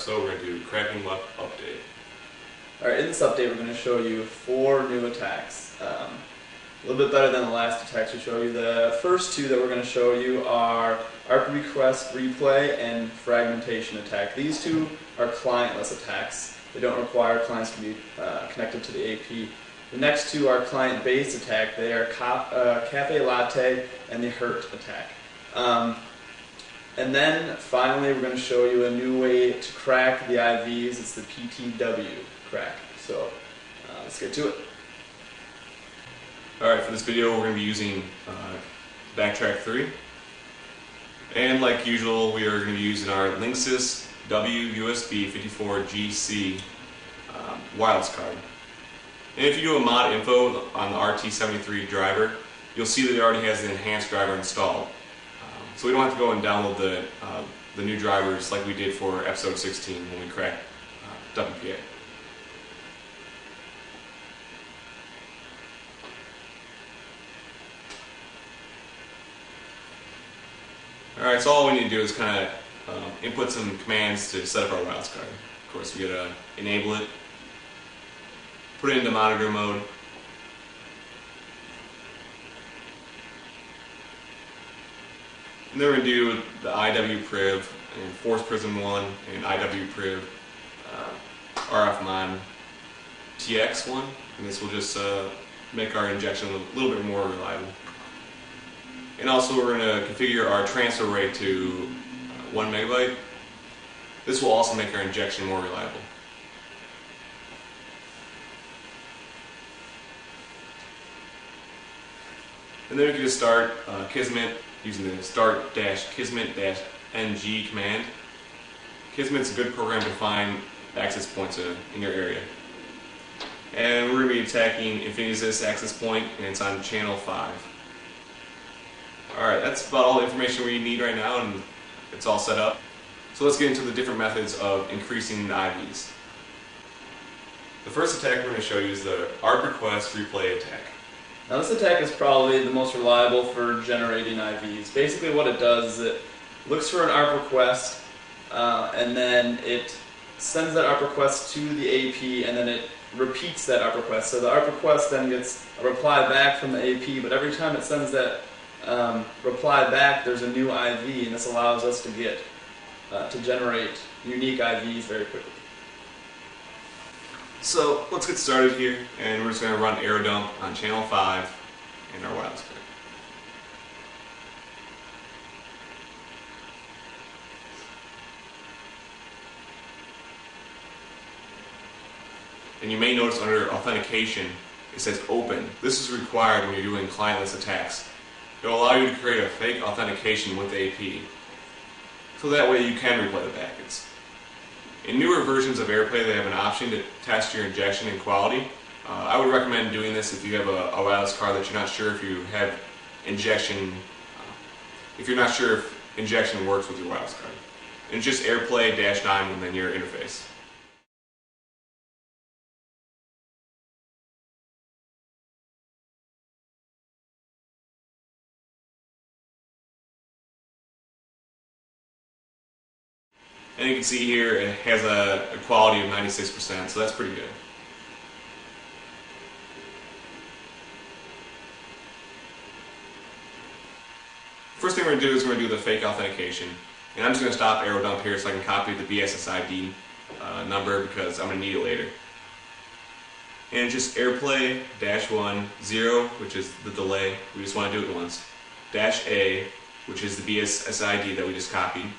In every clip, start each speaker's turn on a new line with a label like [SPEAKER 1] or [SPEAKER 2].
[SPEAKER 1] episode, we're going to do Cracking WEP update.
[SPEAKER 2] Alright, in this update we're going to show you 4 new attacks. A little bit better than the last attacks we showed you. The first 2 that we're going to show you are ARP request replay and fragmentation attack. These 2 are clientless attacks. They don't require clients to be connected to the AP. The next 2 are client-based attack. They are cafe latte and the hurt attack. And then finally we're going to show you a new way to crack the IVs. It's the PTW crack. So let's get to it.
[SPEAKER 1] Alright, for this video we're going to be using Backtrack 3. And like usual, we are going to be using our Linksys WUSB54GC wireless card. And if you do a mod info on the RT73 driver, you'll see that it already has the enhanced driver installed. So we don't have to go and download the new drivers like we did for episode 16 when we cracked WPA. Alright, so all we need to do is kind of input some commands to set up our wireless card. Of course, we gotta enable it, put it into monitor mode, and then we're going to do the IWPriv and Force Prism 1 and IWPriv RFMon TX1, and this will just make our injection a little bit more reliable. And also we're going to configure our transfer rate to 1 megabyte. This will also make our injection more reliable. And then we can just start Kismet using the start-kismet-ng command. Kismet's a good program to find access points in your area. And we're going to be attacking Infinitysys access point, and it's on channel 5. Alright, that's about all the information we need right now, and it's all set up. So let's get into the different methods of increasing the IVs. The first attack we're going to show you is the ARP request replay attack.
[SPEAKER 2] Now this attack is probably the most reliable for generating IVs. Basically what it does is it looks for an ARP request and then it sends that ARP request to the AP and then it repeats that ARP request. So the ARP request then gets a reply back from the AP, but every time it sends that reply back there's a new IV, and this allows us to get to generate unique IVs very quickly.
[SPEAKER 1] So let's get started here, and we're just going to run arrow dump on channel 5 in our wireless card. And you may notice under authentication it says open. This is required when you're doing clientless attacks. It will allow you to create a fake authentication with the AP, so that way you can replay the packets. In newer versions of AirPlay, they have an option to test your injection and quality. I would recommend doing this if you have a wireless card that you're not sure if you have injection, if you're not sure if injection works with your wireless card. And just AirPlay -9 and then your interface. And you can see here it has a quality of 96%, so that's pretty good. First thing we're going to do is we're going to do the fake authentication. And I'm just going to stop arrow dump here so I can copy the BSSID number because I'm going to need it later. And just AirPlay -1 0, which is the delay. We just want to do it once. -A, which is the BSSID that we just copied.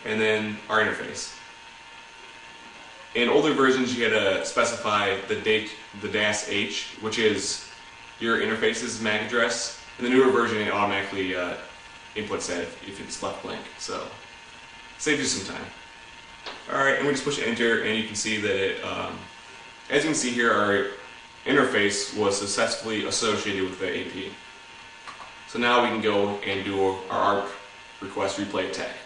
[SPEAKER 1] And then our interface. In older versions, you had to specify the -H, which is your interface's MAC address. In the newer version, it automatically inputs that if it's left blank. So, saves you some time. Alright, and we just push enter, and you can see that it, as you can see here, our interface was successfully associated with the AP. So now we can go and do our ARP request replay attack.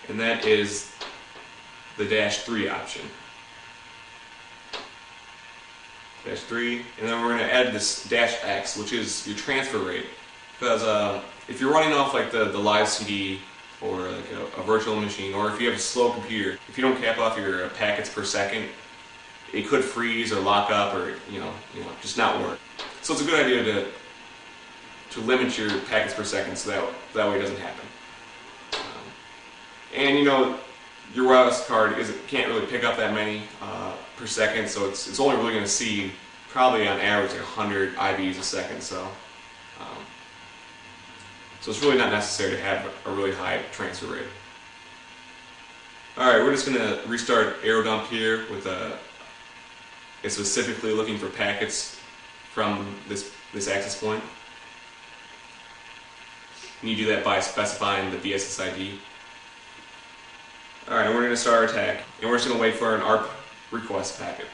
[SPEAKER 1] And that is the -3 option. -3, and then we're going to add this -X, which is your transfer rate. Because if you're running off like the live CD or like a virtual machine, or if you have a slow computer, if you don't cap off your packets per second, it could freeze or lock up or just not work. So it's a good idea to limit your packets per second so that way it doesn't happen. And your wireless card can't really pick up that many per second, so it's only really going to see probably on average like 100 IVs a second. So it's really not necessary to have a really high transfer rate. Alright, we're just going to restart AeroDump here with it's specifically looking for packets from this access point. And you do that by specifying the BSSID. Alright, we're going to start our attack, and we're just going to wait for an ARP request packet.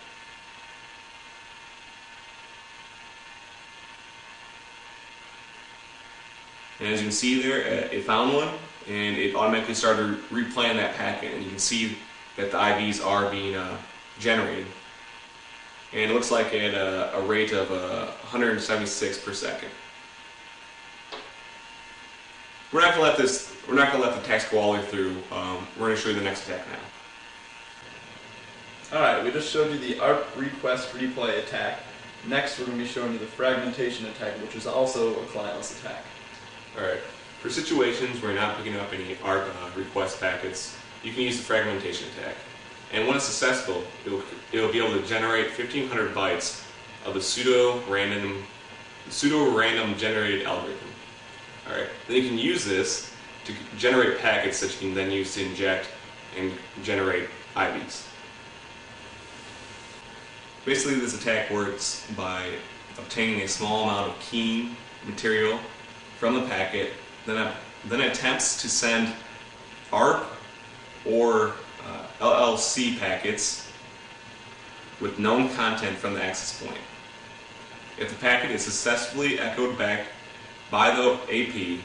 [SPEAKER 1] And as you can see there, it found one, and it automatically started replaying that packet, and you can see that the IVs are being generated. And it looks like at a rate of 176 per second. We're not going to let the text go all the way through. We're going to show you the next attack now.
[SPEAKER 2] Alright, we just showed you the ARP request replay attack. Next we're going to be showing you the fragmentation attack, which is also a clientless attack.
[SPEAKER 1] Alright, for situations where you're not picking up any ARP request packets, you can use the fragmentation attack. And when it's successful, it'll be able to generate 1500 bytes of the pseudo-random generated algorithm. Alright, then you can use this to generate packets that you can then use to inject and generate IVs. Basically, this attack works by obtaining a small amount of keying material from the packet, then attempts to send ARP or LLC packets with known content from the access point. If the packet is successfully echoed back by the AP,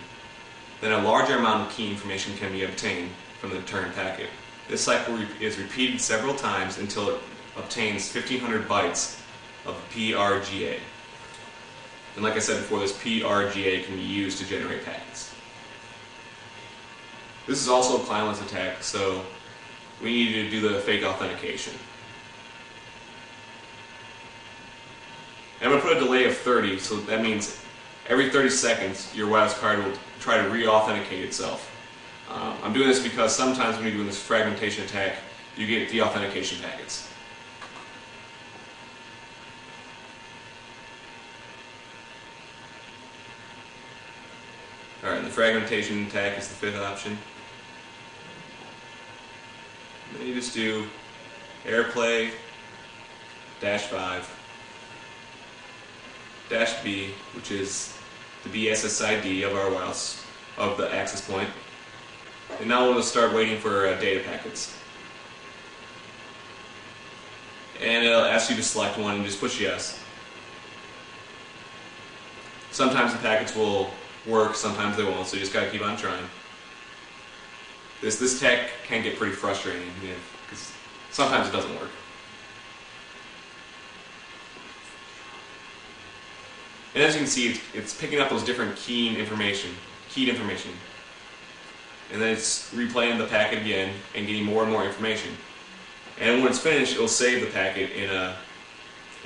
[SPEAKER 1] then a larger amount of key information can be obtained from the returned packet. This cycle is repeated several times until it obtains 1500 bytes of PRGA. And like I said before, this PRGA can be used to generate packets. This is also a clientless attack, so we need to do the fake authentication. And I'm going to put a delay of 30, so that means every 30 seconds your wireless card will try to re-authenticate itself. I'm doing this because sometimes when you're doing this fragmentation attack, you get de-authentication packets. Alright, the fragmentation attack is the fifth option. And then you just do AirPlay -5 -B, which is the BSSID of our wireless of the access point. And now we'll start waiting for data packets. And it'll ask you to select one and just push yes. Sometimes the packets will work, sometimes they won't, so you just gotta keep on trying. This attack can get pretty frustrating because sometimes it doesn't work. And as you can see, it's picking up those different keyed information. And then it's replaying the packet again and getting more and more information. And when it's finished, it'll save the packet in a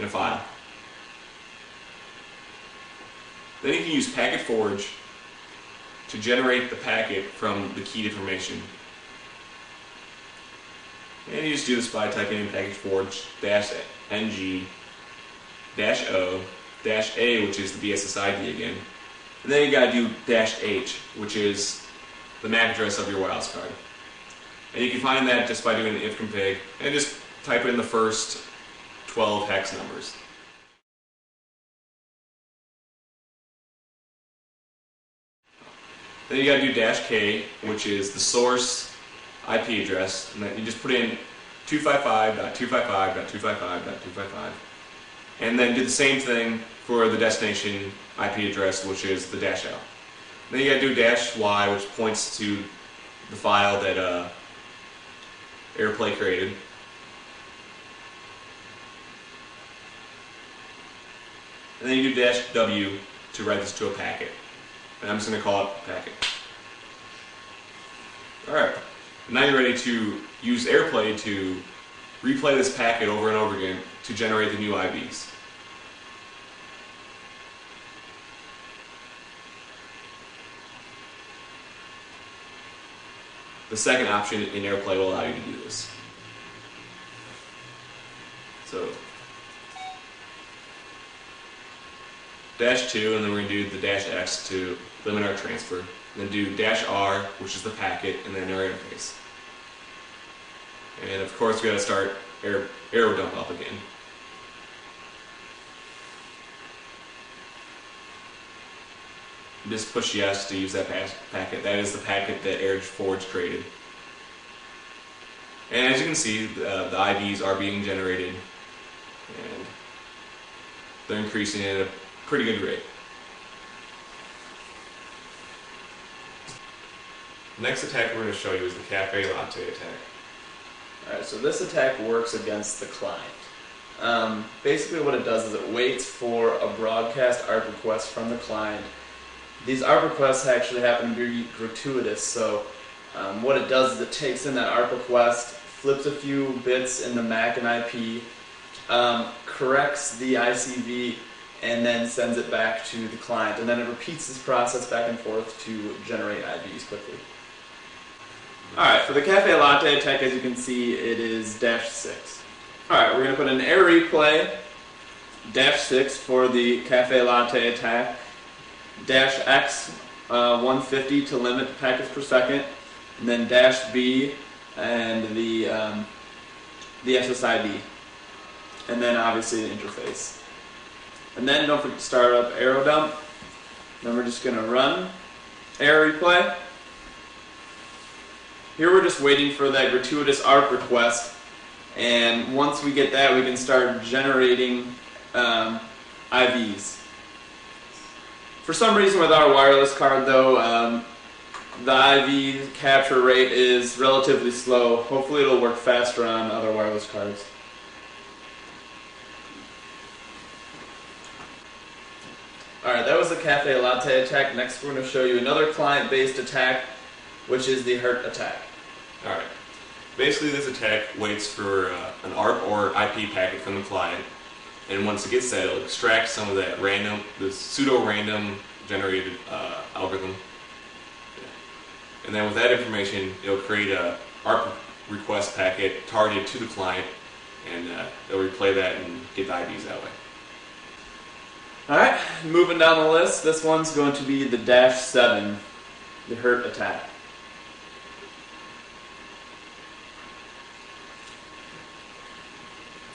[SPEAKER 1] file. Then you can use Packet Forge to generate the packet from the keyed information. And you just do this by typing in Packet Forge -ng -o -a, which is the BSSID again. And then you gotta do -h, which is the MAC address of your wireless card. And you can find that just by doing the ifconfig and just type in the first 12 hex numbers. Then you gotta do -k, which is the source IP address, and then you just put in 255.255.255.255, and then do the same thing for the destination IP address, which is the -l. Then you gotta do -y, which points to the file that AirPlay created. And then you do -w to write this to a packet. I'm just going to call it packet. Alright, now you're ready to use AirPlay to replay this packet over and over again to generate the new IVs. The second option in AirPlay will allow you to do this. So, -2, and then we're going to do the -X to limit our transfer. And then do -R, which is the packet, and then our interface. And of course, we got to start arrow dump up again. Just push yes to use that packet. That is the packet that AirForge created. And as you can see, the IVs are being generated, and they're increasing at a pretty good rate. The next attack we're going to show you is the cafe latte attack.
[SPEAKER 2] Alright, so this attack works against the client. Basically what it does is it waits for a broadcast ARP request from the client. These ARP requests actually happen to be gratuitous, so what it does is it takes in that ARP request, flips a few bits in the MAC and IP, corrects the ICV, and then sends it back to the client. And then it repeats this process back and forth to generate IVs quickly. Alright, for the cafe latte attack, as you can see, it is -6. Alright, we're going to put an air replay, -6 for the cafe latte attack, -X 150 to limit the packets per second, and then -B and the SSID, and then obviously the interface. And then don't forget to start up arrow dump. Then we're just going to run air replay. Here we're just waiting for that gratuitous ARP request, and once we get that, we can start generating IVs. For some reason with our wireless card though, the IV capture rate is relatively slow. Hopefully it'll work faster on other wireless cards. Alright, that was the cafe latte attack. Next we're going to show you another client-based attack, which is the hurt attack.
[SPEAKER 1] Alright, basically this attack waits for an ARP or IP packet from the client, and once it gets that, it'll extract some of that the pseudo-random generated algorithm. And then with that information, it'll create a ARP request packet targeted to the client, and it'll replay that and get the IVs that way.
[SPEAKER 2] Alright, moving down the list, this one's going to be the -7, the hurt attack.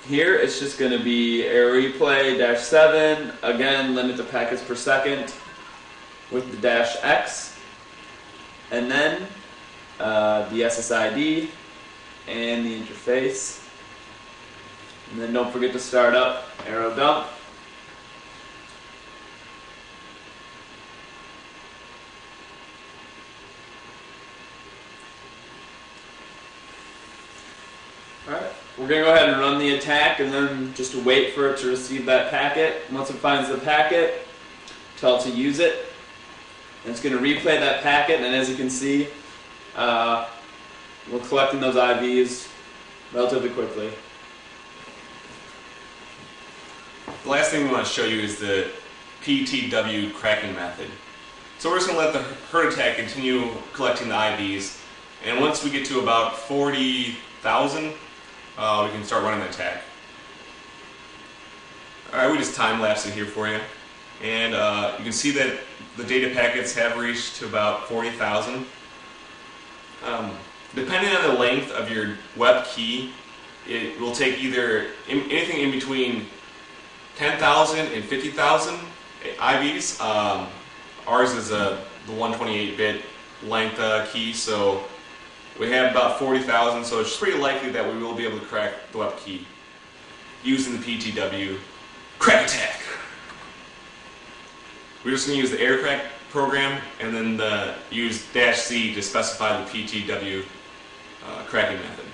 [SPEAKER 2] Here it's just going to be air replay -7, again limit the packets per second with the -X, and then the SSID and the interface. And then don't forget to start up arrow dump. Alright, we're going to go ahead and run the attack and then just wait for it to receive that packet. Once it finds the packet, tell it to use it. And it's going to replay that packet, and as you can see, we're collecting those IVs relatively quickly.
[SPEAKER 1] The last thing we want to show you is the PTW cracking method. So we're just going to let the hurt attack continue collecting the IVs, and once we get to about 40,000, we can start running the attack. Alright, we just time-lapsed it here for you. And you can see that the data packets have reached to about 40,000. Depending on the length of your WEP key, it will take either anything in between 10,000 and 50,000 IVs. Ours is the 128-bit length key, so we have about 40,000, so it's pretty likely that we will be able to crack the WEP key using the PTW crack attack. We're just going to use the air crack program and then use -C to specify the PTW cracking method.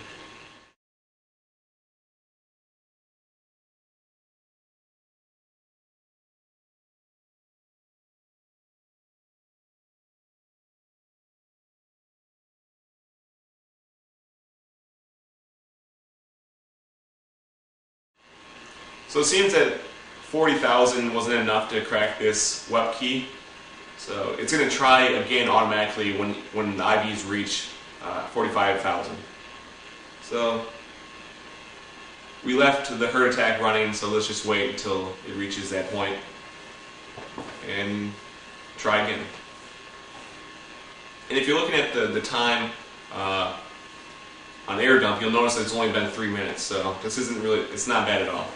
[SPEAKER 1] So it seems that 40,000 wasn't enough to crack this WEP key. So it's going to try again automatically when the IVs reach 45,000. So we left the herd attack running, so let's just wait until it reaches that point and try again. And if you're looking at the time on air dump, you'll notice that it's only been 3 minutes, so this isn't really, it's not bad at all.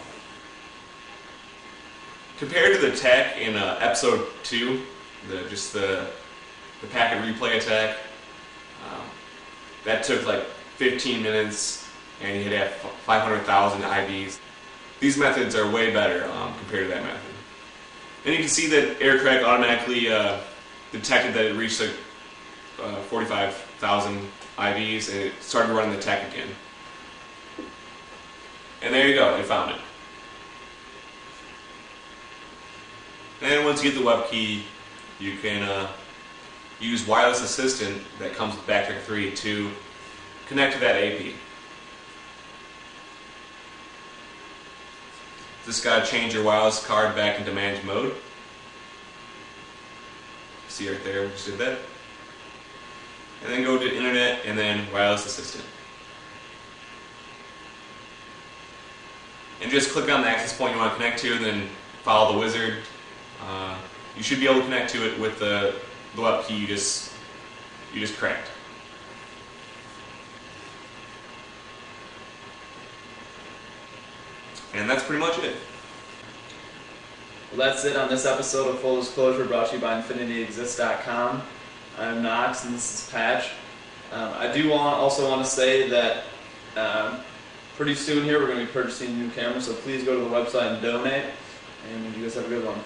[SPEAKER 1] Compared to the attack in episode 2, the packet replay attack, that took like 15 minutes and you had 500,000 IVs. These methods are way better compared to that method. And you can see that AirCrack automatically detected that it reached 45,000 IVs and it started running the attack again. And there you go, it found it. And once you get the WEP key, you can use Wireless Assistant that comes with Backtrack 3 to connect to that AP. Just got to change your wireless card back into managed mode. See right there, we just did that. And then go to Internet and then Wireless Assistant. And just click on the access point you want to connect to, and then follow the wizard. You should be able to connect to it with the WEP key you just cracked. And that's pretty much it.
[SPEAKER 2] Well, that's it on this episode of Full Disclosure, brought to you by InfinityExist.com. I'm Knox and this is Patch. I do also want to say that pretty soon here we're going to be purchasing a new camera, so please go to the website and donate. And you guys have a good one.